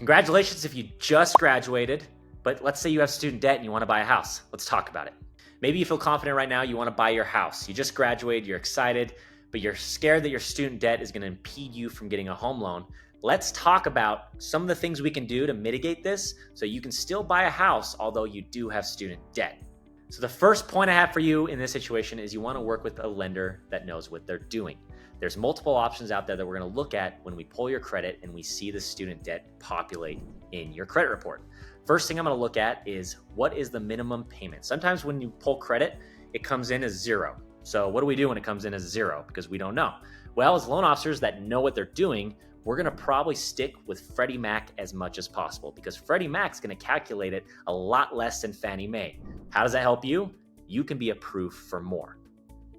Congratulations if you just graduated, but let's say you have student debt and you want to buy a house. Let's talk about it. Maybe you feel confident right now, you want to buy your house. You just graduated, you're excited, but you're scared that your student debt is going to impede you from getting a home loan. Let's talk about some of the things we can do to mitigate this so you can still buy a house, although you do have student debt. So the first point I have for you in this situation is you want to work with a lender that knows what they're doing. There's multiple options out there that we're going to look at when we pull your credit and we see the student debt populate in your credit report. First thing I'm going to look at is what is the minimum payment. Sometimes when you pull credit, it comes in as zero. So what do we do when it comes in as zero? Because we don't know. Well, as loan officers that know what they're doing, we're going to probably stick with Freddie Mac as much as possible because Freddie Mac's going to calculate it a lot less than Fannie Mae. How does that help you? You can be approved for more.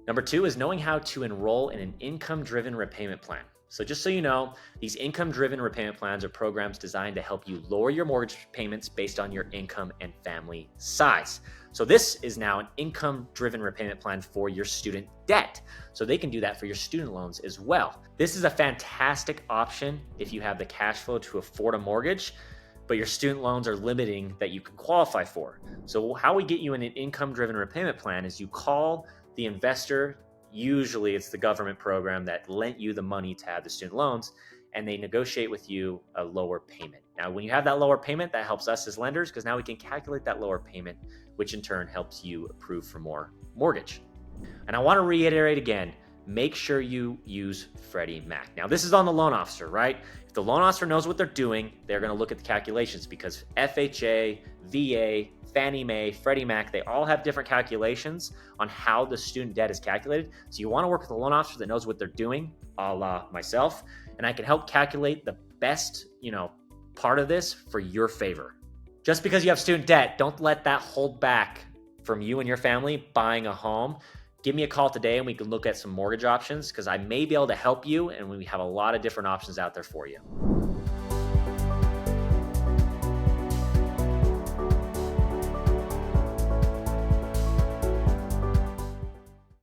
Number two is knowing how to enroll in an income-driven repayment plan. So just so you know, these income-driven repayment plans are programs designed to help you lower your mortgage payments based on your income and family size. So this is now an income-driven repayment plan for your student debt. So they can do that for your student loans as well. This is a fantastic option if you have the cash flow to afford a mortgage, but your student loans are limiting that you can qualify for. So how we get you in an income-driven repayment plan is you call the investor. Usually it's the government program that lent you the money to have the student loans, and they negotiate with you a lower payment. Now, when you have that lower payment, that helps us as lenders because now we can calculate that lower payment, which in turn helps you approve for more mortgage. And I want to reiterate again, make sure you use Freddie Mac. Now, this is on the loan officer, right? If the loan officer knows what they're doing, they're going to look at the calculations because FHA, VA, Fannie Mae, Freddie Mac, they all have different calculations on how the student debt is calculated. So you want to work with a loan officer that knows what they're doing, a la myself, and I can help calculate the best, part of this for your favor. Just because you have student debt, don't let that hold back from you and your family buying a home. Give me a call today and we can look at some mortgage options because I may be able to help you and we have a lot of different options out there for you.